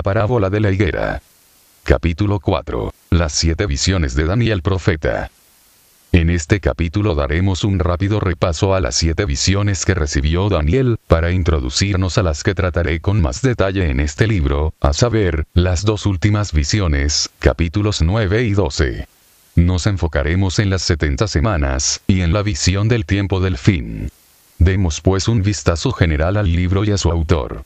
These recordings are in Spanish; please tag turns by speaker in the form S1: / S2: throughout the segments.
S1: parábola de la higuera. Capítulo 4. Las 7 visiones de Daniel profeta. En este capítulo daremos un rápido repaso a las 7 visiones que recibió Daniel, para introducirnos a las que trataré con más detalle en este libro, a saber, las 2 últimas visiones, capítulos 9 y 12. Nos enfocaremos en las 70 semanas, y en la visión del tiempo del fin. Demos pues un vistazo general al libro y a su autor.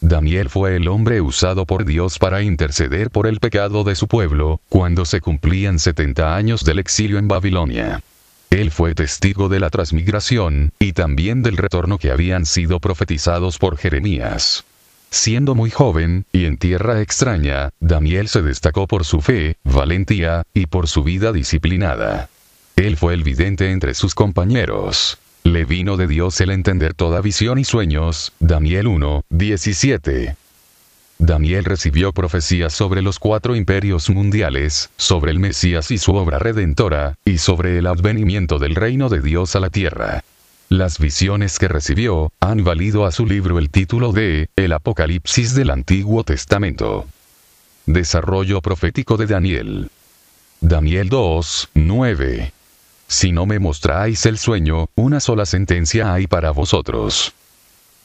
S1: Daniel fue el hombre usado por Dios para interceder por el pecado de su pueblo, cuando se cumplían 70 años del exilio en Babilonia. Él fue testigo de la transmigración, y también del retorno que habían sido profetizados por Jeremías. Siendo muy joven, y en tierra extraña, Daniel se destacó por su fe, valentía, y por su vida disciplinada. Él fue el vidente entre sus compañeros. Le vino de Dios el entender toda visión y sueños. Daniel 1:17. Daniel recibió profecías sobre los 4 imperios mundiales, sobre el Mesías y su obra redentora, y sobre el advenimiento del reino de Dios a la tierra. Las visiones que recibió, han valido a su libro el título de El Apocalipsis del Antiguo Testamento. Desarrollo profético de Daniel. Daniel 2:9. Si no me mostráis el sueño, una sola sentencia hay para vosotros.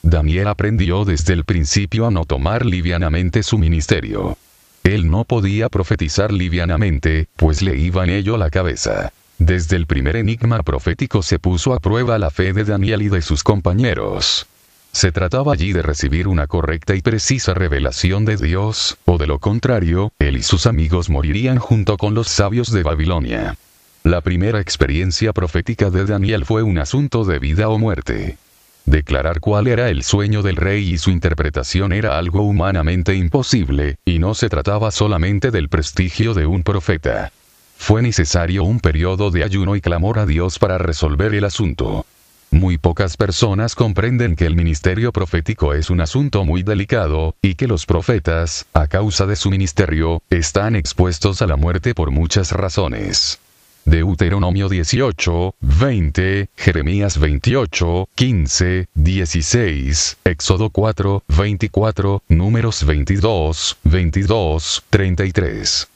S1: Daniel aprendió desde el principio a no tomar livianamente su ministerio. Él no podía profetizar livianamente, pues le iba en ello la cabeza. Desde el primer enigma profético se puso a prueba la fe de Daniel y de sus compañeros. Se trataba allí de recibir una correcta y precisa revelación de Dios, o de lo contrario, él y sus amigos morirían junto con los sabios de Babilonia. La primera experiencia profética de Daniel fue un asunto de vida o muerte. Declarar cuál era el sueño del rey y su interpretación era algo humanamente imposible, y no se trataba solamente del prestigio de un profeta. Fue necesario un periodo de ayuno y clamor a Dios para resolver el asunto. Muy pocas personas comprenden que el ministerio profético es un asunto muy delicado, y que los profetas, a causa de su ministerio, están expuestos a la muerte por muchas razones. Deuteronomio 18:20, Jeremías 28:15, 16, Éxodo 4:24, Números 22:33.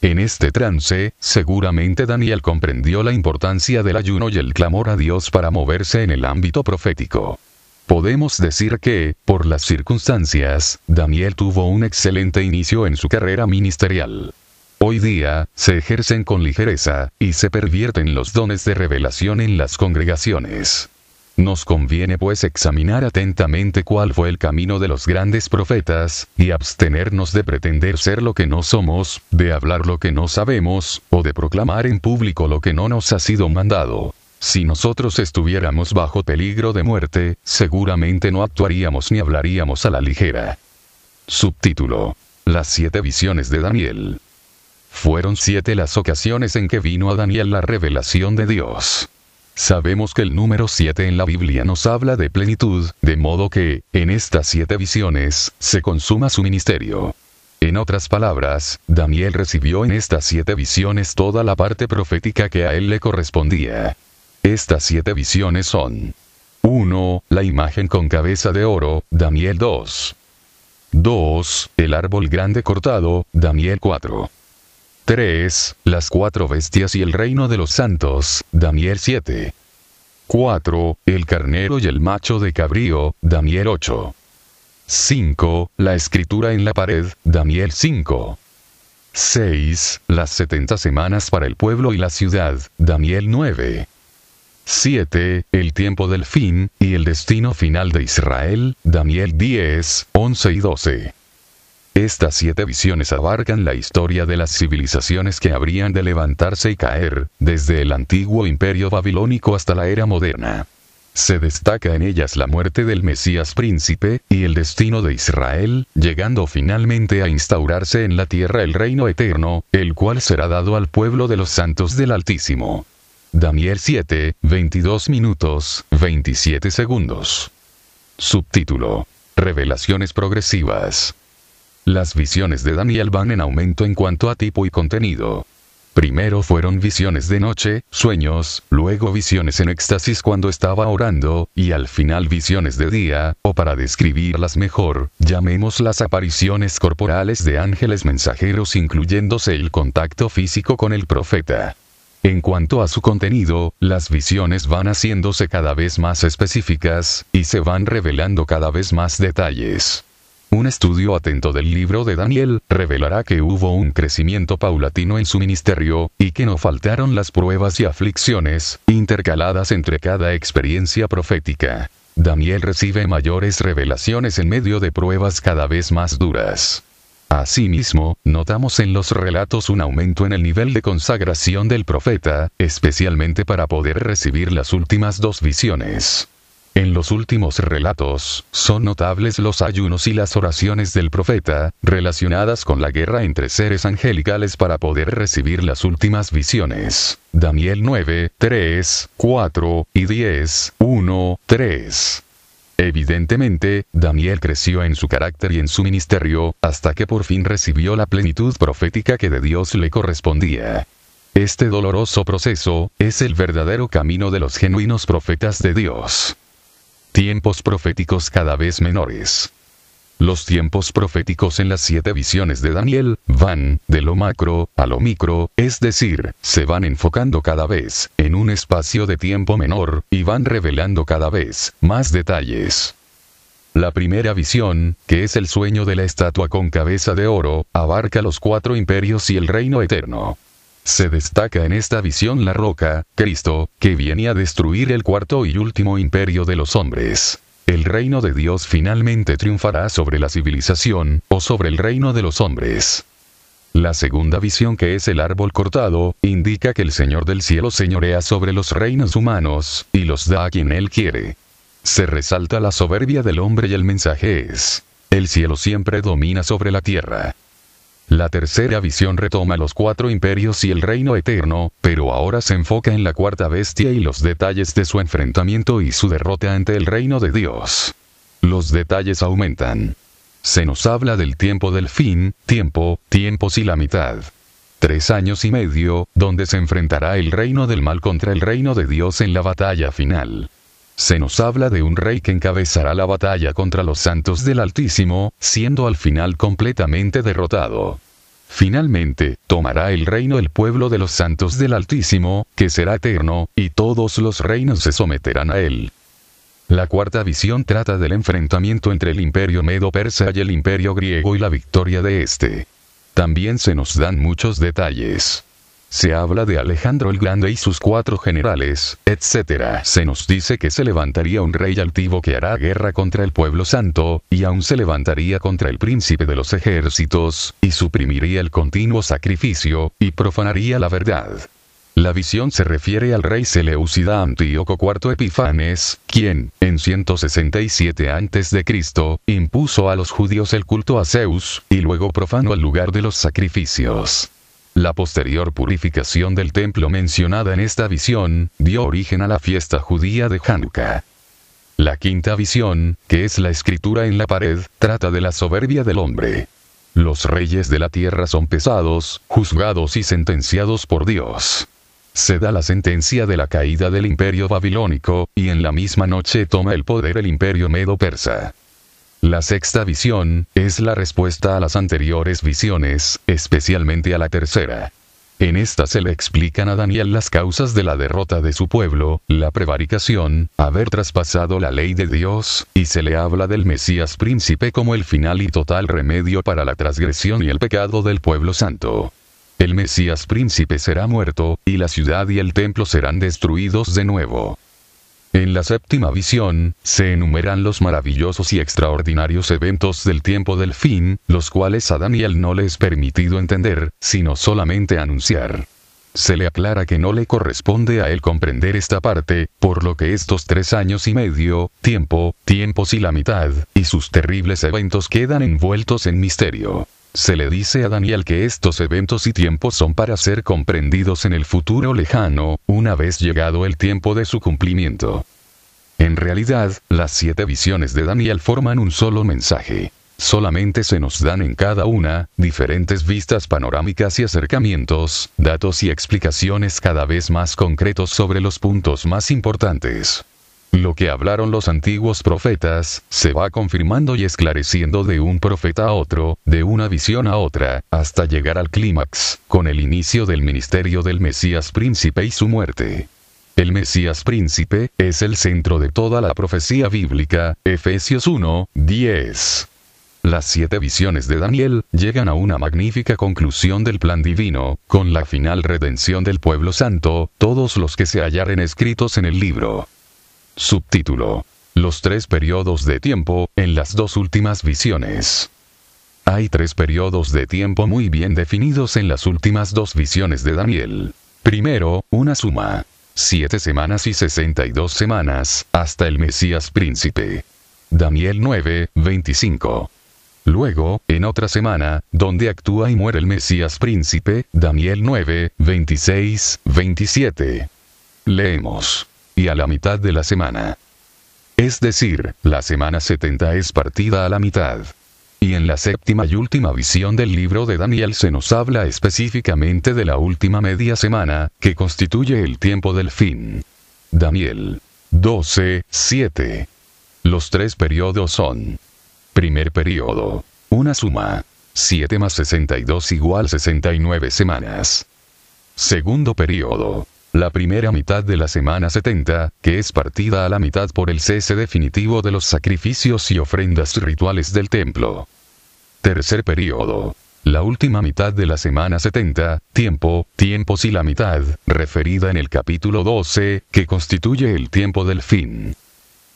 S1: En este trance, seguramente Daniel comprendió la importancia del ayuno y el clamor a Dios para moverse en el ámbito profético. Podemos decir que, por las circunstancias, Daniel tuvo un excelente inicio en su carrera ministerial. Hoy día, se ejercen con ligereza, y se pervierten los dones de revelación en las congregaciones. Nos conviene pues examinar atentamente cuál fue el camino de los grandes profetas, y abstenernos de pretender ser lo que no somos, de hablar lo que no sabemos, o de proclamar en público lo que no nos ha sido mandado. Si nosotros estuviéramos bajo peligro de muerte, seguramente no actuaríamos ni hablaríamos a la ligera. Subtítulo: Las 7 visiones de Daniel. Fueron 7 las ocasiones en que vino a Daniel la revelación de Dios. Sabemos que el número 7 en la Biblia nos habla de plenitud, de modo que, en estas 7 visiones, se consuma su ministerio. En otras palabras, Daniel recibió en estas 7 visiones toda la parte profética que a él le correspondía. Estas 7 visiones son: 1. La imagen con cabeza de oro, Daniel 2. 2. El árbol grande cortado, Daniel 4. 3. Las 4 bestias y el reino de los santos, Daniel 7. 4. El carnero y el macho de cabrío, Daniel 8. 5. La escritura en la pared, Daniel 5. 6. Las 70 semanas para el pueblo y la ciudad, Daniel 9. 7. El tiempo del fin, y el destino final de Israel, Daniel 10, 11 y 12. Estas 7 visiones abarcan la historia de las civilizaciones que habrían de levantarse y caer, desde el antiguo imperio babilónico hasta la era moderna. Se destaca en ellas la muerte del Mesías príncipe, y el destino de Israel, llegando finalmente a instaurarse en la tierra el reino eterno, el cual será dado al pueblo de los santos del Altísimo. Daniel 7, 22 minutos, 27 segundos. Subtítulo: Revelaciones progresivas. Las visiones de Daniel van en aumento en cuanto a tipo y contenido. Primero fueron visiones de noche, sueños, luego visiones en éxtasis cuando estaba orando, y al final visiones de día, o para describirlas mejor, llamémoslas apariciones corporales de ángeles mensajeros, incluyéndose el contacto físico con el profeta. En cuanto a su contenido, las visiones van haciéndose cada vez más específicas, y se van revelando cada vez más detalles. Un estudio atento del libro de Daniel revelará que hubo un crecimiento paulatino en su ministerio, y que no faltaron las pruebas y aflicciones, intercaladas entre cada experiencia profética. Daniel recibe mayores revelaciones en medio de pruebas cada vez más duras. Asimismo, notamos en los relatos un aumento en el nivel de consagración del profeta, especialmente para poder recibir las últimas dos visiones. En los últimos relatos, son notables los ayunos y las oraciones del profeta, relacionadas con la guerra entre seres angelicales para poder recibir las últimas visiones. Daniel 9, 3, 4 y 10, 1, 3. Evidentemente, Daniel creció en su carácter y en su ministerio, hasta que por fin recibió la plenitud profética que de Dios le correspondía. Este doloroso proceso, es el verdadero camino de los genuinos profetas de Dios. Tiempos proféticos cada vez menores. Los tiempos proféticos en las 7 visiones de Daniel, van, de lo macro, a lo micro, es decir, se van enfocando cada vez, en un espacio de tiempo menor, y van revelando cada vez, más detalles. La primera visión, que es el sueño de la estatua con cabeza de oro, abarca los 4 imperios y el reino eterno. Se destaca en esta visión la roca, Cristo, que viene a destruir el cuarto y último imperio de los hombres. El reino de Dios finalmente triunfará sobre la civilización, o sobre el reino de los hombres. La segunda visión, que es el árbol cortado, indica que el Señor del cielo señorea sobre los reinos humanos, y los da a quien Él quiere. Se resalta la soberbia del hombre y el mensaje es: el cielo siempre domina sobre la tierra. La tercera visión retoma los 4 imperios y el reino eterno, pero ahora se enfoca en la cuarta bestia y los detalles de su enfrentamiento y su derrota ante el reino de Dios. Los detalles aumentan. Se nos habla del tiempo del fin, tiempos y la mitad. 3 años y medio, donde se enfrentará el reino del mal contra el reino de Dios en la batalla final. Se nos habla de un rey que encabezará la batalla contra los santos del Altísimo, siendo al final completamente derrotado. Finalmente, tomará el reino el pueblo de los santos del Altísimo, que será eterno, y todos los reinos se someterán a él. La cuarta visión trata del enfrentamiento entre el imperio medo-persa y el imperio griego y la victoria de este. También se nos dan muchos detalles. Se habla de Alejandro el Grande y sus 4 generales, etc. Se nos dice que se levantaría un rey altivo que hará guerra contra el pueblo santo, y aún se levantaría contra el príncipe de los ejércitos, y suprimiría el continuo sacrificio, y profanaría la verdad. La visión se refiere al rey Seleucida Antíoco IV Epifanes, quien, en 167 a.C., impuso a los judíos el culto a Zeus, y luego profanó el lugar de los sacrificios. La posterior purificación del templo mencionada en esta visión, dio origen a la fiesta judía de Hanukkah. La quinta visión, que es la escritura en la pared, trata de la soberbia del hombre. Los reyes de la tierra son pesados, juzgados y sentenciados por Dios. Se da la sentencia de la caída del imperio babilónico, y en la misma noche toma el poder el imperio medo-persa. La sexta visión, es la respuesta a las anteriores visiones, especialmente a la tercera. En esta se le explican a Daniel las causas de la derrota de su pueblo, la prevaricación, haber traspasado la ley de Dios, y se le habla del Mesías príncipe como el final y total remedio para la transgresión y el pecado del pueblo santo. El Mesías príncipe será muerto, y la ciudad y el templo serán destruidos de nuevo. En la séptima visión, se enumeran los maravillosos y extraordinarios eventos del tiempo del fin, los cuales a Daniel no le es permitido entender, sino solamente anunciar. Se le aclara que no le corresponde a él comprender esta parte, por lo que estos 3 años y medio, tiempos y la mitad, y sus terribles eventos quedan envueltos en misterio. Se le dice a Daniel que estos eventos y tiempos son para ser comprendidos en el futuro lejano, una vez llegado el tiempo de su cumplimiento. En realidad, las 7 visiones de Daniel forman un solo mensaje. solamente se nos dan en cada una diferentes vistas panorámicas y acercamientos, datos y explicaciones cada vez más concretos sobre los puntos más importantes. Lo que hablaron los antiguos profetas, se va confirmando y esclareciendo de un profeta a otro, de una visión a otra, hasta llegar al clímax, con el inicio del ministerio del Mesías Príncipe y su muerte. El Mesías Príncipe es el centro de toda la profecía bíblica, Efesios 1:10. Las 7 visiones de Daniel llegan a una magnífica conclusión del plan divino, con la final redención del pueblo santo, todos los que se hallaren escritos en el libro. Subtítulo: Los 3 periodos de tiempo, en las 2 últimas visiones. Hay 3 periodos de tiempo muy bien definidos en las últimas 2 visiones de Daniel. Primero, una suma. 7 semanas y 62 semanas, hasta el Mesías Príncipe. Daniel 9:25. Luego, en otra semana, donde actúa y muere el Mesías Príncipe, Daniel 9:26-27. Leemos: y a la mitad de la semana. Es decir, la semana 70 es partida a la mitad. Y en la séptima y última visión del libro de Daniel se nos habla específicamente de la última media semana, que constituye el tiempo del fin. Daniel 12:7. Los 3 periodos son: primer periodo, una suma. 7 más 62 igual 69 semanas. Segundo periodo, la primera mitad de la semana 70, que es partida a la mitad por el cese definitivo de los sacrificios y ofrendas rituales del templo. Tercer periodo, la última mitad de la semana 70, tiempos y la mitad, referida en el capítulo 12, que constituye el tiempo del fin.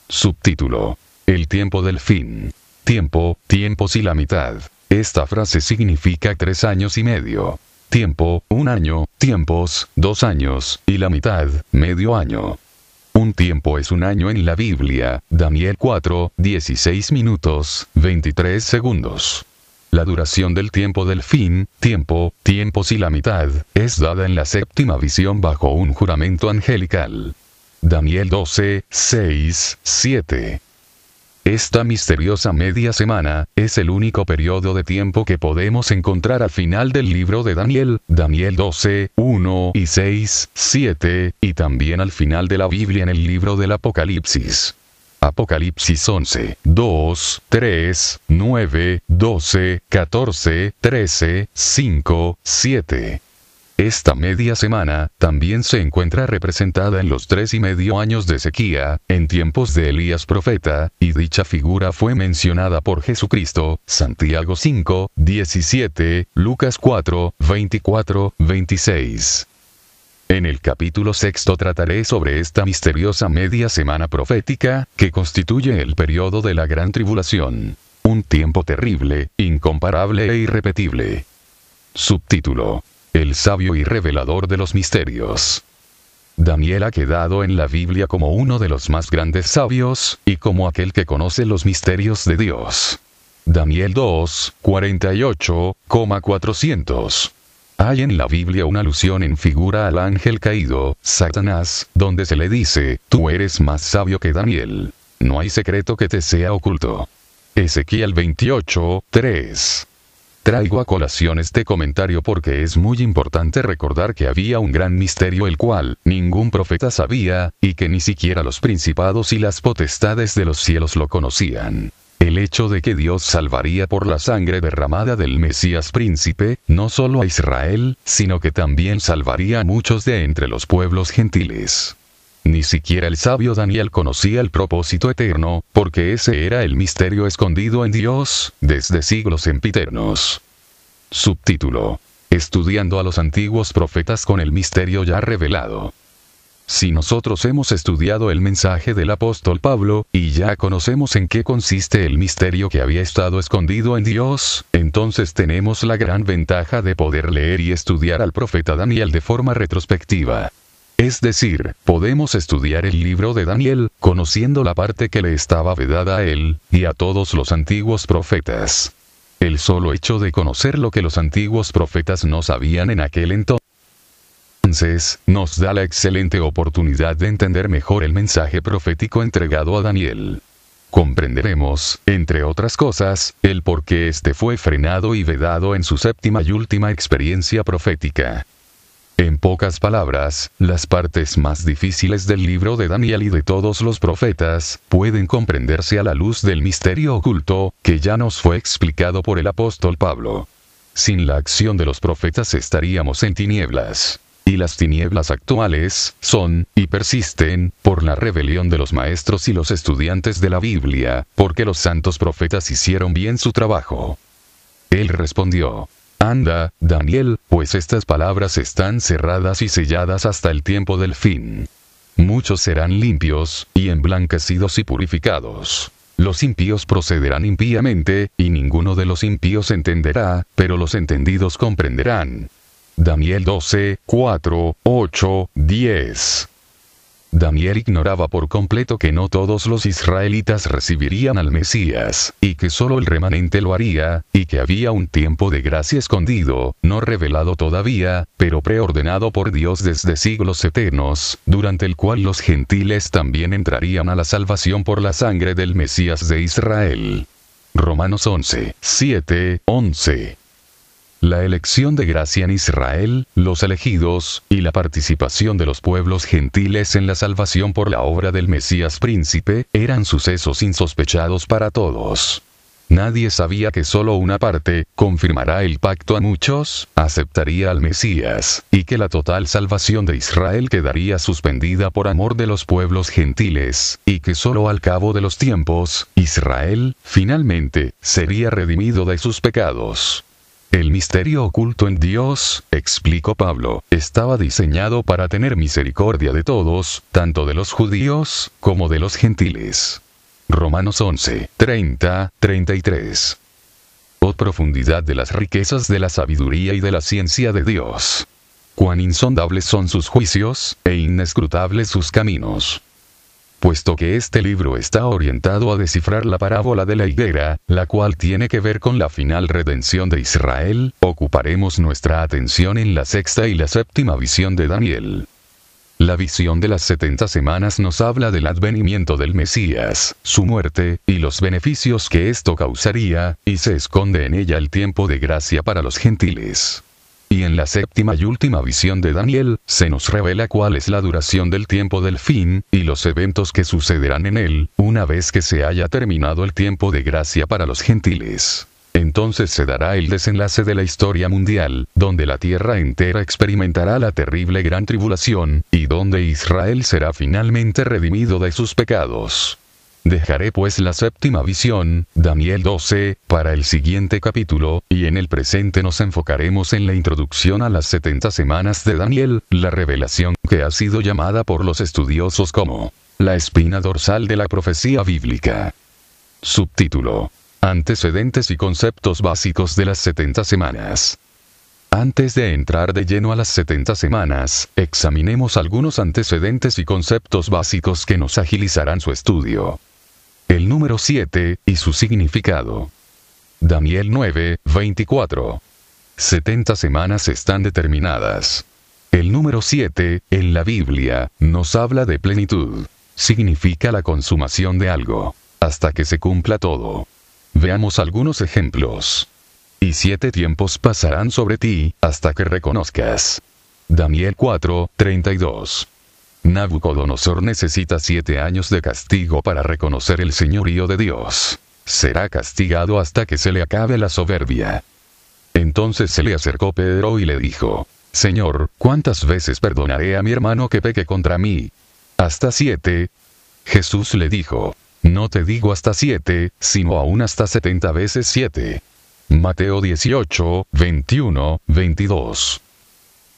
S1: Subtítulo: el tiempo del fin. Tiempos y la mitad. Esta frase significa 3 años y medio. Tiempo, 1 año, tiempos, 2 años, y la mitad, medio año. Un tiempo es un año en la Biblia, Daniel 4:16 minutos, 23 segundos. La duración del tiempo del fin, tiempos y la mitad, es dada en la séptima visión bajo un juramento angelical. Daniel 12:6-7. Esta misteriosa media semana, es el único periodo de tiempo que podemos encontrar al final del libro de Daniel, Daniel 12:1-6-7, y también al final de la Biblia en el libro del Apocalipsis. Apocalipsis 11:2, 3, 9, 12, 14, 13, 5, 7. Esta media semana, también se encuentra representada en los 3,5 años de sequía, en tiempos de Elías profeta, y dicha figura fue mencionada por Jesucristo, Santiago 5:17, Lucas 4:24-26. En el capítulo 6 trataré sobre esta misteriosa media semana profética, que constituye el periodo de la gran tribulación. Un tiempo terrible, incomparable e irrepetible. Subtítulo: el sabio y revelador de los misterios. Daniel ha quedado en la Biblia como uno de los más grandes sabios, y como aquel que conoce los misterios de Dios. Daniel 2:48,400. Hay en la Biblia una alusión en figura al ángel caído, Satanás, donde se le dice: tú eres más sabio que Daniel. No hay secreto que te sea oculto. Ezequiel 28:3. Traigo a colación este comentario porque es muy importante recordar que había un gran misterio el cual ningún profeta sabía, y que ni siquiera los principados y las potestades de los cielos lo conocían. El hecho de que Dios salvaría por la sangre derramada del Mesías Príncipe, no solo a Israel, sino que también salvaría a muchos de entre los pueblos gentiles. Ni siquiera el sabio Daniel conocía el propósito eterno, porque ese era el misterio escondido en Dios, desde siglos sempiternos. Subtítulo: estudiando a los antiguos profetas con el misterio ya revelado. Si nosotros hemos estudiado el mensaje del apóstol Pablo, y ya conocemos en qué consiste el misterio que había estado escondido en Dios, entonces tenemos la gran ventaja de poder leer y estudiar al profeta Daniel de forma retrospectiva. Es decir, podemos estudiar el libro de Daniel, conociendo la parte que le estaba vedada a él, y a todos los antiguos profetas. El solo hecho de conocer lo que los antiguos profetas no sabían en aquel entonces, nos da la excelente oportunidad de entender mejor el mensaje profético entregado a Daniel. comprenderemos, entre otras cosas, el por qué este fue frenado y vedado en su séptima y última experiencia profética. En pocas palabras, las partes más difíciles del libro de Daniel y de todos los profetas, pueden comprenderse a la luz del misterio oculto, que ya nos fue explicado por el apóstol Pablo. Sin la acción de los profetas estaríamos en tinieblas. Y las tinieblas actuales son, y persisten, por la rebelión de los maestros y los estudiantes de la Biblia, porque los santos profetas hicieron bien su trabajo. Él respondió: Anda, Daniel, pues estas palabras están cerradas y selladas hasta el tiempo del fin. Muchos serán limpios, y emblanquecidos y purificados. Los impíos procederán impíamente, y ninguno de los impíos entenderá, pero los entendidos comprenderán. Daniel 12, 4, 8, 10. Daniel ignoraba por completo que no todos los israelitas recibirían al Mesías, y que solo el remanente lo haría, y que había un tiempo de gracia escondido, no revelado todavía, pero preordenado por Dios desde siglos eternos, durante el cual los gentiles también entrarían a la salvación por la sangre del Mesías de Israel. Romanos 11, 7, 11. La elección de gracia en Israel, los elegidos, y la participación de los pueblos gentiles en la salvación por la obra del Mesías príncipe, eran sucesos insospechados para todos. Nadie sabía que solo una parte confirmará el pacto a muchos, aceptaría al Mesías, y que la total salvación de Israel quedaría suspendida por amor de los pueblos gentiles, y que solo al cabo de los tiempos, Israel, finalmente, sería redimido de sus pecados. El misterio oculto en Dios, explicó Pablo, estaba diseñado para tener misericordia de todos, tanto de los judíos, como de los gentiles. Romanos 11, 30, 33. Oh profundidad de las riquezas de la sabiduría y de la ciencia de Dios. Cuán insondables son sus juicios, e inescrutables sus caminos. Puesto que este libro está orientado a descifrar la parábola de la higuera, la cual tiene que ver con la final redención de Israel, ocuparemos nuestra atención en la sexta y la séptima visión de Daniel. La visión de las 70 semanas nos habla del advenimiento del Mesías, su muerte, y los beneficios que esto causaría, y se esconde en ella el tiempo de gracia para los gentiles. Y en la séptima y última visión de Daniel, se nos revela cuál es la duración del tiempo del fin, y los eventos que sucederán en él, una vez que se haya terminado el tiempo de gracia para los gentiles. Entonces se dará el desenlace de la historia mundial, donde la tierra entera experimentará la terrible gran tribulación, y donde Israel será finalmente redimido de sus pecados. Dejaré pues la séptima visión, Daniel 12, para el siguiente capítulo, y en el presente nos enfocaremos en la introducción a las 70 semanas de Daniel, la revelación que ha sido llamada por los estudiosos como la espina dorsal de la profecía bíblica. Subtítulo: Antecedentes y conceptos básicos de las 70 semanas. Antes de entrar de lleno a las 70 semanas, examinemos algunos antecedentes y conceptos básicos que nos agilizarán su estudio. El número 7, y su significado. Daniel 9, 24. 70 semanas están determinadas. El número 7, en la Biblia, nos habla de plenitud. Significa la consumación de algo, hasta que se cumpla todo. Veamos algunos ejemplos. Y 7 tiempos pasarán sobre ti, hasta que reconozcas. Daniel 4, 32. Nabucodonosor necesita 7 años de castigo para reconocer el señorío de Dios. Será castigado hasta que se le acabe la soberbia. Entonces se le acercó Pedro y le dijo: Señor, ¿cuántas veces perdonaré a mi hermano que peque contra mí? ¿Hasta 7? Jesús le dijo: No te digo hasta 7, sino aún hasta 70 veces 7. Mateo 18, 21, 22.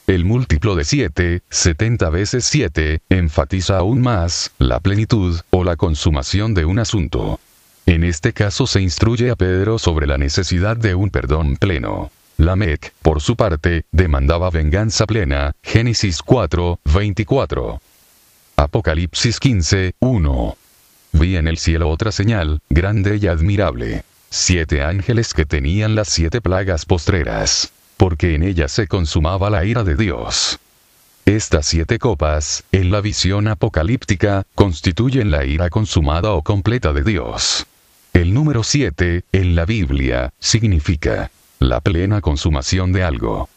S1: El múltiplo de 7, 70 veces 7, enfatiza aún más la plenitud o la consumación de un asunto. En este caso se instruye a Pedro sobre la necesidad de un perdón pleno. Lamec, por su parte, demandaba venganza plena. Génesis 4, 24. Apocalipsis 15, 1. Vi en el cielo otra señal, grande y admirable. 7 ángeles que tenían las 7 plagas postreras, porque en ellas se consumaba la ira de Dios. Estas 7 copas, en la visión apocalíptica, constituyen la ira consumada o completa de Dios. El número 7, en la Biblia, significa la plena consumación de algo.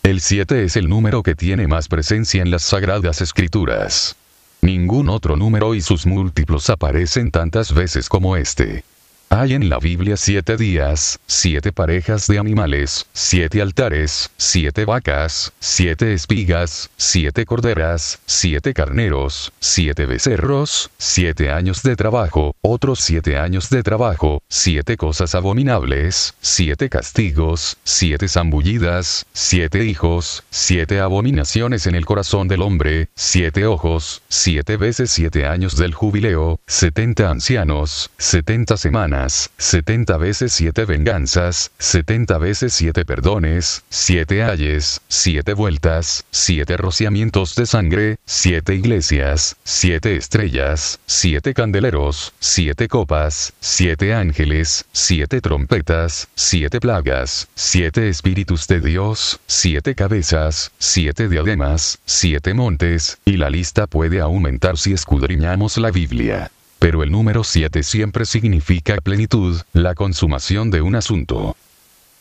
S1: El 7 es el número que tiene más presencia en las Sagradas Escrituras. Ningún otro número y sus múltiplos aparecen tantas veces como este. Hay en la Biblia 7 días, 7 parejas de animales, 7 altares, 7 vacas, 7 espigas, 7 corderas, 7 carneros, 7 becerros, 7 años de trabajo, otros 7 años de trabajo, 7 cosas abominables, 7 castigos, 7 zambullidas, 7 hijos, 7 abominaciones en el corazón del hombre, 7 ojos, 7 veces 7 años del jubileo, 70 ancianos, 70 semanas, 70 veces 7 venganzas, 70 veces 7 perdones, 7 ayes, 7 vueltas, 7 rociamientos de sangre, 7 iglesias, 7 estrellas, 7 candeleros, 7 copas, 7 ángeles, 7 trompetas, 7 plagas, 7 espíritus de Dios, 7 cabezas, 7 diademas, 7 montes, y la lista puede aumentar si escudriñamos la Biblia. Pero el número 7 siempre significa plenitud, la consumación de un asunto.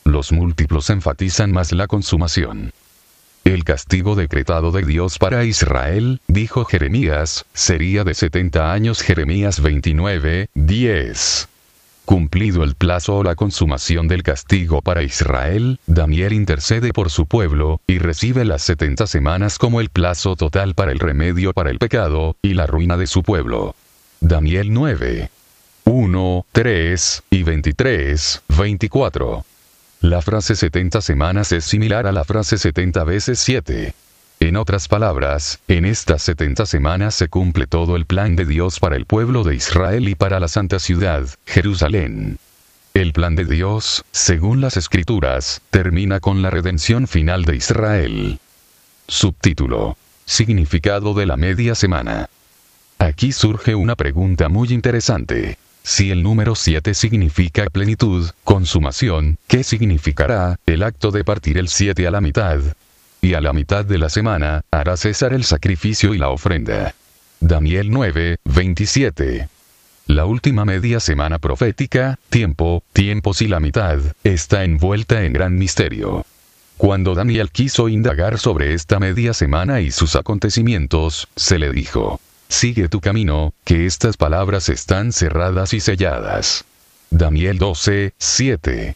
S1: Los múltiplos enfatizan más la consumación. El castigo decretado de Dios para Israel, dijo Jeremías, sería de 70 años. Jeremías 29:10. Cumplido el plazo o la consumación del castigo para Israel, Daniel intercede por su pueblo, y recibe las 70 semanas como el plazo total para el remedio para el pecado, y la ruina de su pueblo. Daniel 9. 1, 3, y 23, 24. La frase 70 semanas es similar a la frase 70 veces 7. En otras palabras, en estas 70 semanas se cumple todo el plan de Dios para el pueblo de Israel y para la santa ciudad, Jerusalén. El plan de Dios, según las Escrituras, termina con la redención final de Israel. Subtítulo. Significado de la media semana. Aquí surge una pregunta muy interesante. Si el número 7 significa plenitud, consumación, ¿qué significará el acto de partir el 7 a la mitad? Y a la mitad de la semana, hará cesar el sacrificio y la ofrenda. Daniel 9:27. La última media semana profética, tiempos y la mitad, está envuelta en gran misterio. Cuando Daniel quiso indagar sobre esta media semana y sus acontecimientos, se le dijo: sigue tu camino, que estas palabras están cerradas y selladas. Daniel 12:7.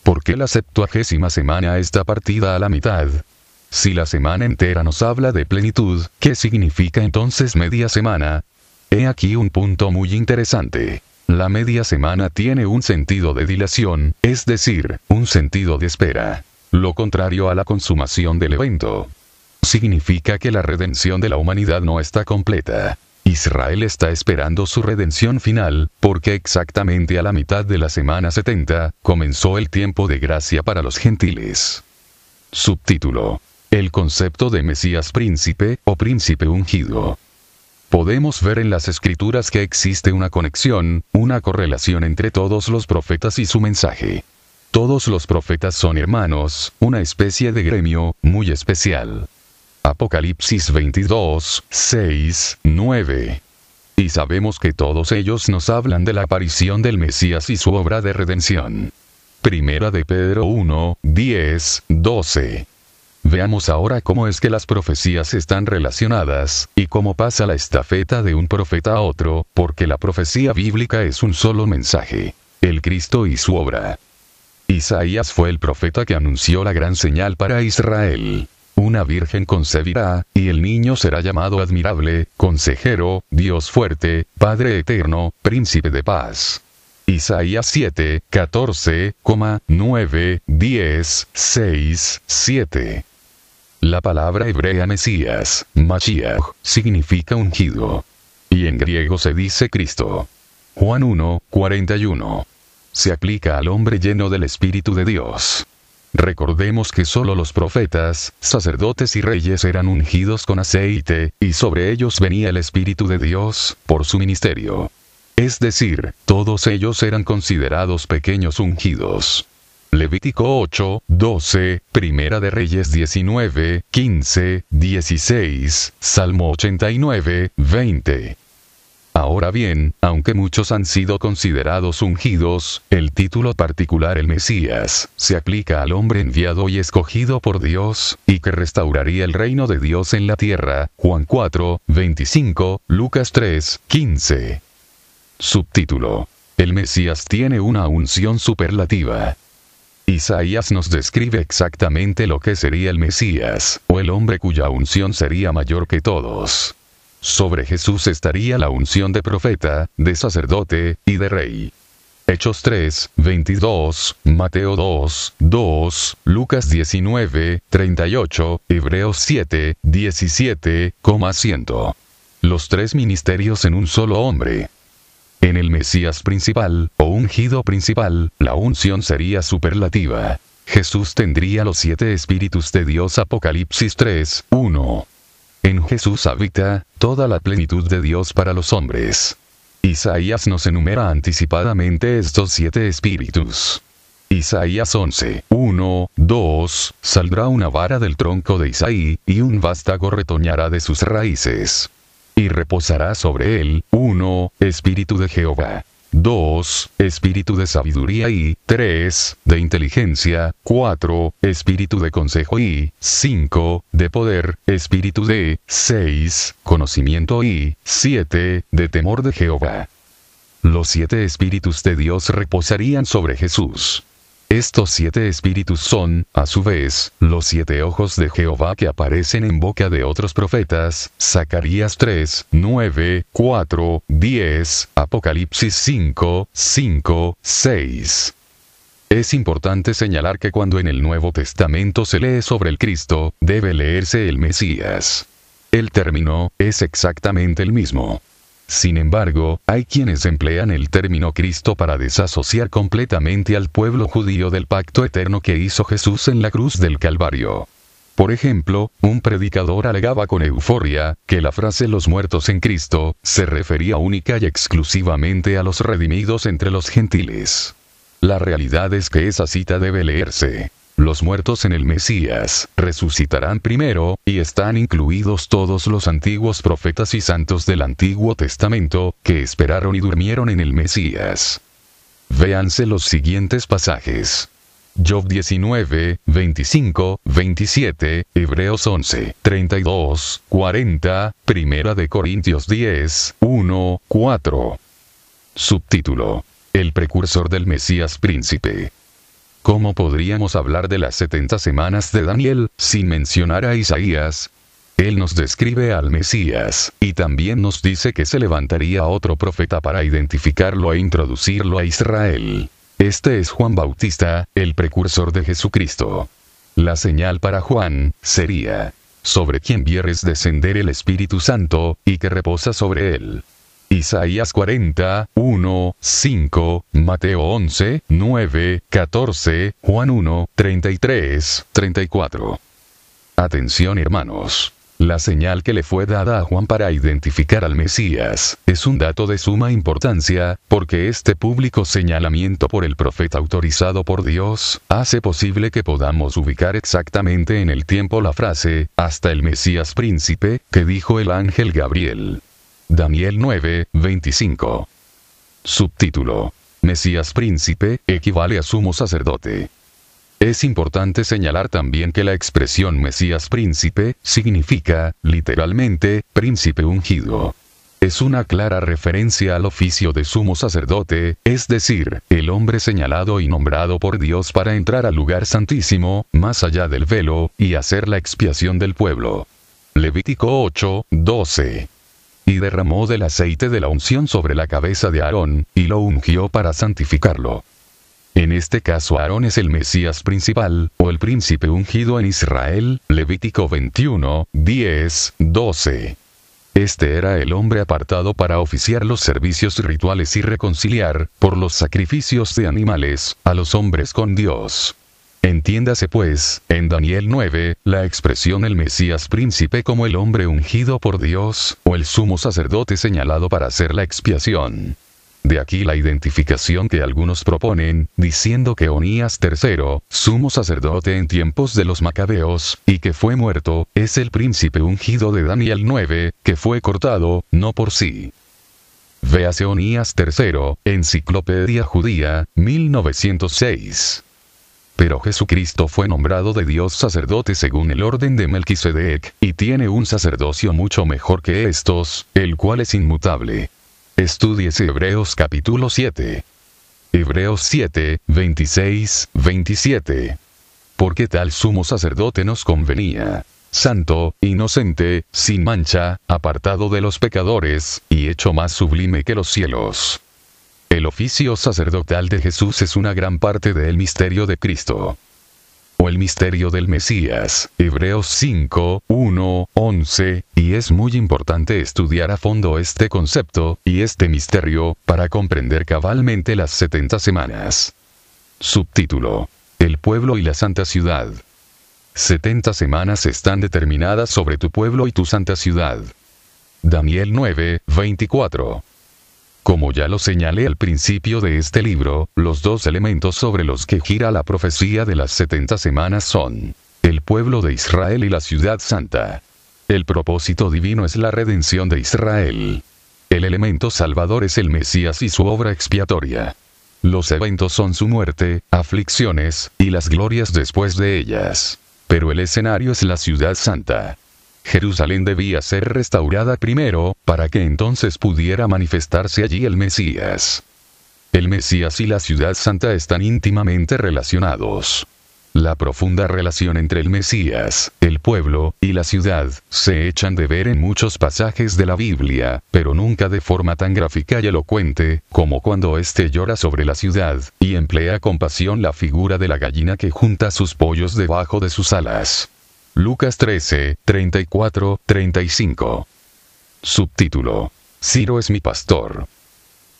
S1: ¿Por qué la 70ª semana está partida a la mitad? Si la semana entera nos habla de plenitud, ¿qué significa entonces media semana? He aquí un punto muy interesante. La media semana tiene un sentido de dilación, es decir, un sentido de espera. Lo contrario a la consumación del evento. Significa que la redención de la humanidad no está completa. Israel está esperando su redención final, porque exactamente a la mitad de la semana 70, comenzó el tiempo de gracia para los gentiles. Subtítulo. El concepto de Mesías príncipe, o príncipe ungido. Podemos ver en las Escrituras que existe una conexión, una correlación entre todos los profetas y su mensaje. Todos los profetas son hermanos, una especie de gremio, muy especial. Apocalipsis 22, 6, 9. Y sabemos que todos ellos nos hablan de la aparición del Mesías y su obra de redención. Primera de Pedro 1, 10, 12. Veamos ahora cómo es que las profecías están relacionadas, y cómo pasa la estafeta de un profeta a otro, porque la profecía bíblica es un solo mensaje: el Cristo y su obra. Isaías fue el profeta que anunció la gran señal para Israel. Una virgen concebirá, y el niño será llamado admirable, consejero, Dios fuerte, Padre eterno, príncipe de paz. Isaías 7, 14, 9, 10, 6, 7. La palabra hebrea Mesías, Mashiach, significa ungido. Y en griego se dice Cristo. Juan 1, 41. Se aplica al hombre lleno del Espíritu de Dios. Recordemos que solo los profetas, sacerdotes y reyes eran ungidos con aceite, y sobre ellos venía el Espíritu de Dios, por su ministerio. Es decir, todos ellos eran considerados pequeños ungidos. Levítico 8, 12, Primera de Reyes 19, 15, 16, Salmo 89, 20. Ahora bien, aunque muchos han sido considerados ungidos, el título particular el Mesías se aplica al hombre enviado y escogido por Dios, y que restauraría el reino de Dios en la tierra. Juan 4, 25, Lucas 3, 15. Subtítulo: el Mesías tiene una unción superlativa. Isaías nos describe exactamente lo que sería el Mesías, o el hombre cuya unción sería mayor que todos. Sobre Jesús estaría la unción de profeta, de sacerdote, y de rey. Hechos 3, 22, Mateo 2, 2, Lucas 19, 38, Hebreos 7, 17, 100. Los tres ministerios en un solo hombre. En el Mesías principal, o ungido principal, la unción sería superlativa. Jesús tendría los 7 espíritus de Dios. Apocalipsis 3, 1. En Jesús habita toda la plenitud de Dios para los hombres. Isaías nos enumera anticipadamente estos 7 espíritus. Isaías 11, 1, 2, saldrá una vara del tronco de Isaí, y un vástago retoñará de sus raíces. Y reposará sobre él, 1, espíritu de Jehová. 2, espíritu de sabiduría y 3, de inteligencia, 4, espíritu de consejo y 5, de poder, espíritu de 6, conocimiento y 7, de temor de Jehová. Los 7 espíritus de Dios reposarían sobre Jesús. Estos 7 espíritus son, a su vez, los 7 ojos de Jehová que aparecen en boca de otros profetas. Zacarías 3, 9, 4, 10, Apocalipsis 5, 5, 6. Es importante señalar que cuando en el Nuevo Testamento se lee sobre el Cristo, debe leerse el Mesías. El término es exactamente el mismo. Sin embargo, hay quienes emplean el término Cristo para desasociar completamente al pueblo judío del pacto eterno que hizo Jesús en la cruz del Calvario. Por ejemplo, un predicador alegaba con euforia que la frase "los muertos en Cristo" se refería única y exclusivamente a los redimidos entre los gentiles. La realidad es que esa cita debe leerse: los muertos en el Mesías resucitarán primero, y están incluidos todos los antiguos profetas y santos del Antiguo Testamento, que esperaron y durmieron en el Mesías. Véanse los siguientes pasajes: Job 19, 25, 27, Hebreos 11, 32, 40, Primera de Corintios 10, 1, 4. Subtítulo: el precursor del Mesías príncipe. ¿Cómo podríamos hablar de las 70 semanas de Daniel, sin mencionar a Isaías? Él nos describe al Mesías, y también nos dice que se levantaría otro profeta para identificarlo e introducirlo a Israel. Este es Juan Bautista, el precursor de Jesucristo. La señal para Juan sería: sobre quien vieres descender el Espíritu Santo, y que reposa sobre él. Isaías 40, 1, 5, Mateo 11, 9, 14, Juan 1, 33, 34. Atención hermanos. La señal que le fue dada a Juan para identificar al Mesías es un dato de suma importancia, porque este público señalamiento por el profeta autorizado por Dios hace posible que podamos ubicar exactamente en el tiempo la frase "hasta el Mesías príncipe" que dijo el ángel Gabriel. Daniel 9, 25. Subtítulo: Mesías príncipe equivale a sumo sacerdote. Es importante señalar también que la expresión Mesías príncipe significa, literalmente, príncipe ungido. Es una clara referencia al oficio de sumo sacerdote, es decir, el hombre señalado y nombrado por Dios para entrar al lugar santísimo, más allá del velo, y hacer la expiación del pueblo. Levítico 8, 12. Y derramó del aceite de la unción sobre la cabeza de Aarón, y lo ungió para santificarlo. En este caso Aarón es el Mesías principal, o el príncipe ungido en Israel. Levítico 21, 10, 12. Este era el hombre apartado para oficiar los servicios rituales y reconciliar, por los sacrificios de animales, a los hombres con Dios. Entiéndase pues, en Daniel 9, la expresión el Mesías príncipe como el hombre ungido por Dios, o el sumo sacerdote señalado para hacer la expiación. De aquí la identificación que algunos proponen, diciendo que Onías III, sumo sacerdote en tiempos de los macabeos, y que fue muerto, es el príncipe ungido de Daniel 9, que fue cortado, no por sí. Véase Onías III, Enciclopedia Judía, 1906. Pero Jesucristo fue nombrado de Dios sacerdote según el orden de Melquisedec, y tiene un sacerdocio mucho mejor que estos, el cual es inmutable. Estúdiese Hebreos capítulo 7. Hebreos 7, 26, 27. Porque tal sumo sacerdote nos convenía, santo, inocente, sin mancha, apartado de los pecadores, y hecho más sublime que los cielos. El oficio sacerdotal de Jesús es una gran parte del misterio de Cristo. O el misterio del Mesías, Hebreos 5, 1, 11, y es muy importante estudiar a fondo este concepto, y este misterio, para comprender cabalmente las 70 semanas. Subtítulo: El pueblo y la santa ciudad. 70 semanas están determinadas sobre tu pueblo y tu santa ciudad. Daniel 9, 24. Como ya lo señalé al principio de este libro, los dos elementos sobre los que gira la profecía de las 70 semanas son el pueblo de Israel y la ciudad santa. El propósito divino es la redención de Israel. El elemento salvador es el Mesías y su obra expiatoria. Los eventos son su muerte, aflicciones, y las glorias después de ellas. Pero el escenario es la ciudad santa. Jerusalén debía ser restaurada primero, para que entonces pudiera manifestarse allí el Mesías. El Mesías y la ciudad santa están íntimamente relacionados. La profunda relación entre el Mesías, el pueblo, y la ciudad, se echan de ver en muchos pasajes de la Biblia, pero nunca de forma tan gráfica y elocuente, como cuando éste llora sobre la ciudad, y emplea con pasión la figura de la gallina que junta sus pollos debajo de sus alas. Lucas 13, 34, 35. Subtítulo: Ciro es mi pastor.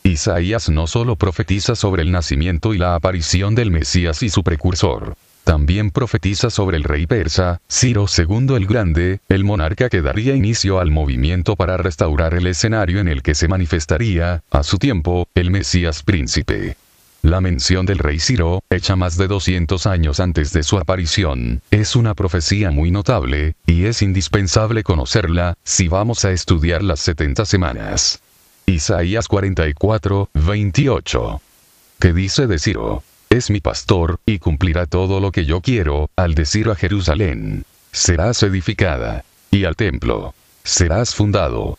S1: Isaías no solo profetiza sobre el nacimiento y la aparición del Mesías y su precursor. También profetiza sobre el rey persa, Ciro II el Grande, el monarca que daría inicio al movimiento para restaurar el escenario en el que se manifestaría, a su tiempo, el Mesías príncipe. La mención del rey Ciro, hecha más de 200 años antes de su aparición, es una profecía muy notable, y es indispensable conocerla, si vamos a estudiar las 70 semanas. Isaías 44, 28. ¿Qué dice de Ciro? Es mi pastor, y cumplirá todo lo que yo quiero, al decir a Jerusalén: serás edificada, y al templo: serás fundado.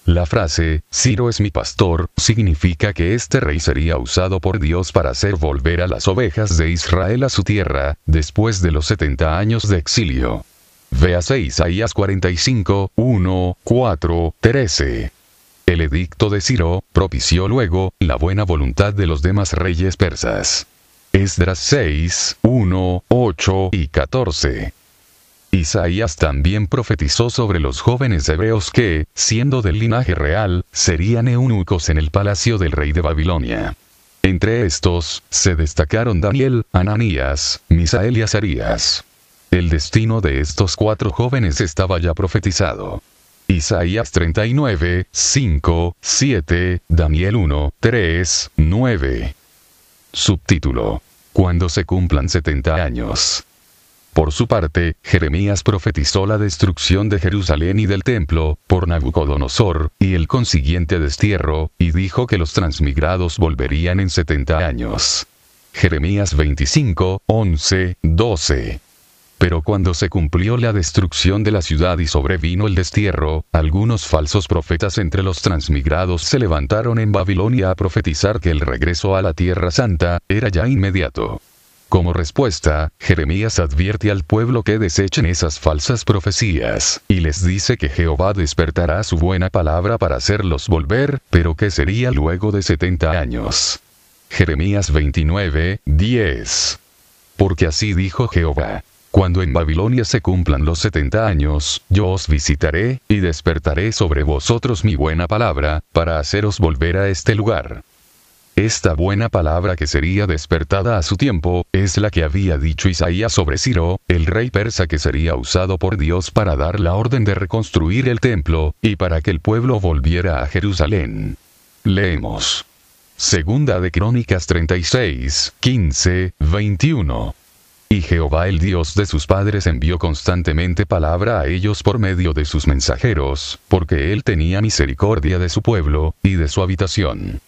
S1: La frase, Ciro es mi pastor, significa que este rey sería usado por Dios para hacer volver a las ovejas de Israel a su tierra, después de los 70 años de exilio. Véase Isaías 45, 1, 4, 13. El edicto de Ciro propició luego la buena voluntad de los demás reyes persas. Esdras 6, 1, 8 y 14. Isaías también profetizó sobre los jóvenes hebreos que, siendo del linaje real, serían eunucos en el palacio del rey de Babilonia. Entre estos, se destacaron Daniel, Ananías, Misael y Azarías. El destino de estos 4 jóvenes estaba ya profetizado. Isaías 39, 5, 7, Daniel 1, 3, 9. Subtítulo: Cuando se cumplan 70 años. Por su parte, Jeremías profetizó la destrucción de Jerusalén y del templo, por Nabucodonosor, y el consiguiente destierro, y dijo que los transmigrados volverían en 70 años. Jeremías 25, 11, 12. Pero cuando se cumplió la destrucción de la ciudad y sobrevino el destierro, algunos falsos profetas entre los transmigrados se levantaron en Babilonia a profetizar que el regreso a la Tierra Santa era ya inmediato. Como respuesta, Jeremías advierte al pueblo que desechen esas falsas profecías, y les dice que Jehová despertará su buena palabra para hacerlos volver, pero que sería luego de 70 años. Jeremías 29, 10. Porque así dijo Jehová: cuando en Babilonia se cumplan los 70 años, yo os visitaré, y despertaré sobre vosotros mi buena palabra, para haceros volver a este lugar. Esta buena palabra que sería despertada a su tiempo, es la que había dicho Isaías sobre Ciro, el rey persa que sería usado por Dios para dar la orden de reconstruir el templo, y para que el pueblo volviera a Jerusalén. Leemos. Segunda de Crónicas 36, 15, 21. Y Jehová el Dios de sus padres envió constantemente palabra a ellos por medio de sus mensajeros, porque él tenía misericordia de su pueblo, y de su habitación.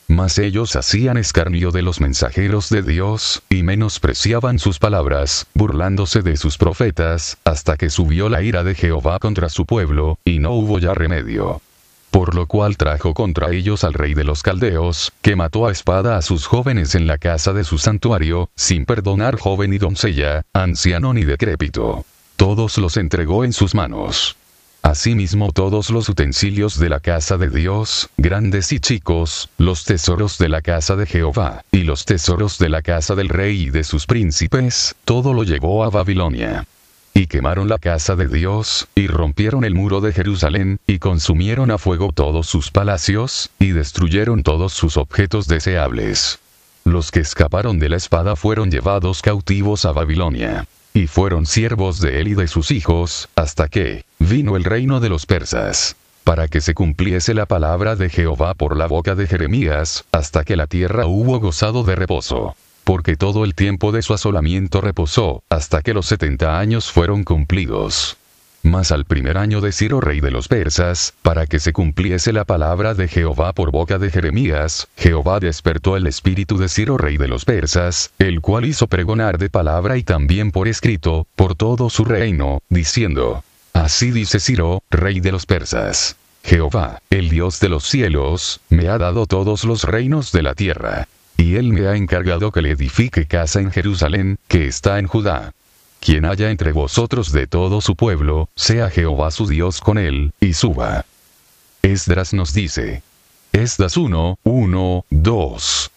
S1: Mas ellos hacían escarnio de los mensajeros de Dios, y menospreciaban sus palabras, burlándose de sus profetas, hasta que subió la ira de Jehová contra su pueblo, y no hubo ya remedio. Por lo cual trajo contra ellos al rey de los caldeos, que mató a espada a sus jóvenes en la casa de su santuario, sin perdonar joven y doncella, anciano ni decrépito. Todos los entregó en sus manos. Asimismo todos los utensilios de la casa de Dios, grandes y chicos, los tesoros de la casa de Jehová, y los tesoros de la casa del rey y de sus príncipes, todo lo llevó a Babilonia. Y quemaron la casa de Dios, y rompieron el muro de Jerusalén, y consumieron a fuego todos sus palacios, y destruyeron todos sus objetos deseables. Los que escaparon de la espada fueron llevados cautivos a Babilonia. Y fueron siervos de él y de sus hijos, hasta que vino el reino de los persas, para que se cumpliese la palabra de Jehová por la boca de Jeremías, hasta que la tierra hubo gozado de reposo. Porque todo el tiempo de su asolamiento reposó, hasta que los 70 años fueron cumplidos. Mas al primer año de Ciro rey de los persas, para que se cumpliese la palabra de Jehová por boca de Jeremías, Jehová despertó el espíritu de Ciro rey de los persas, el cual hizo pregonar de palabra y también por escrito, por todo su reino, diciendo: Así dice Ciro, rey de los persas: Jehová, el Dios de los cielos, me ha dado todos los reinos de la tierra. Y él me ha encargado que le edifique casa en Jerusalén, que está en Judá. Quien haya entre vosotros de todo su pueblo, sea Jehová su Dios con él, y suba. Esdras nos dice. Esdras 1, 2.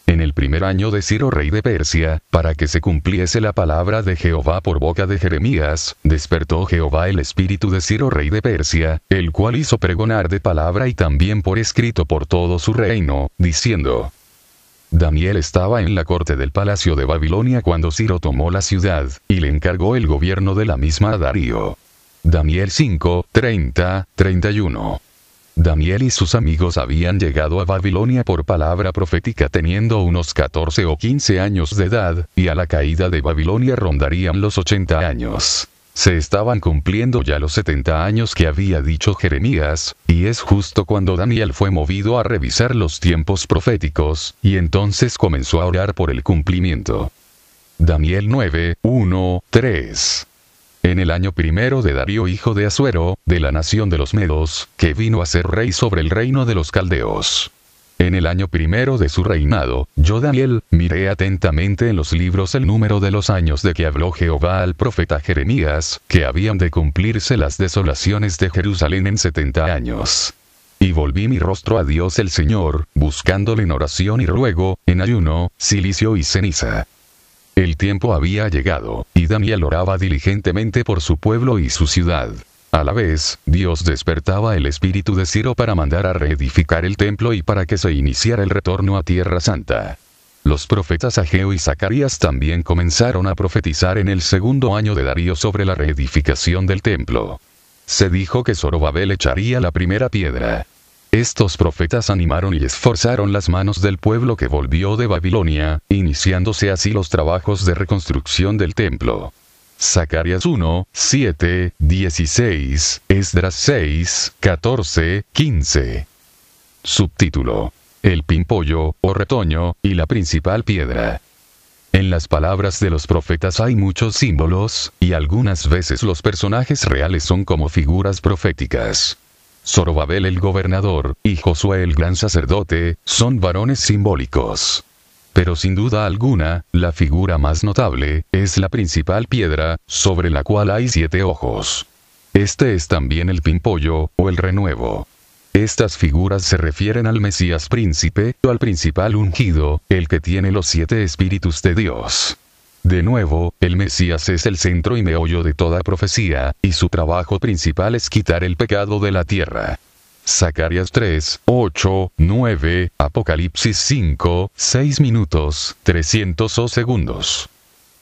S1: En el primer año de Ciro rey de Persia, para que se cumpliese la palabra de Jehová por boca de Jeremías, despertó Jehová el espíritu de Ciro rey de Persia, el cual hizo pregonar de palabra y también por escrito por todo su reino, diciendo: Daniel estaba en la corte del palacio de Babilonia cuando Ciro tomó la ciudad, y le encargó el gobierno de la misma a Darío. Daniel 5, 30, 31. Daniel y sus amigos habían llegado a Babilonia por palabra profética teniendo unos 14 o 15 años de edad, y a la caída de Babilonia rondarían los 80 años. Se estaban cumpliendo ya los 70 años que había dicho Jeremías, y es justo cuando Daniel fue movido a revisar los tiempos proféticos, y entonces comenzó a orar por el cumplimiento. Daniel 9, 1, 3. En el año primero de Darío hijo de Asuero, de la nación de los Medos, que vino a ser rey sobre el reino de los caldeos. En el año primero de su reinado, yo Daniel, miré atentamente en los libros el número de los años de que habló Jehová al profeta Jeremías, que habían de cumplirse las desolaciones de Jerusalén en 70 años. Y volví mi rostro a Dios el Señor, buscándole en oración y ruego, en ayuno, cilicio y ceniza. El tiempo había llegado, y Daniel oraba diligentemente por su pueblo y su ciudad. A la vez, Dios despertaba el espíritu de Ciro para mandar a reedificar el templo y para que se iniciara el retorno a Tierra Santa. Los profetas Ageo y Zacarías también comenzaron a profetizar en el segundo año de Darío sobre la reedificación del templo. Se dijo que Zorobabel echaría la primera piedra. Estos profetas animaron y esforzaron las manos del pueblo que volvió de Babilonia, iniciándose así los trabajos de reconstrucción del templo. Zacarías 1, 7, 16, Esdras 6, 14, 15. Subtítulo: El pimpollo, o retoño, y la principal piedra. En las palabras de los profetas hay muchos símbolos, y algunas veces los personajes reales son como figuras proféticas. Zorobabel el gobernador, y Josué el gran sacerdote, son varones simbólicos. Pero sin duda alguna, la figura más notable, es la principal piedra, sobre la cual hay 7 ojos. Este es también el pimpollo, o el renuevo. Estas figuras se refieren al Mesías príncipe, o al principal ungido, el que tiene los 7 espíritus de Dios. De nuevo, el Mesías es el centro y meollo de toda profecía, y su trabajo principal es quitar el pecado de la tierra. Zacarías 3, 8, 9, Apocalipsis 5, 6 minutos, 300 segundos.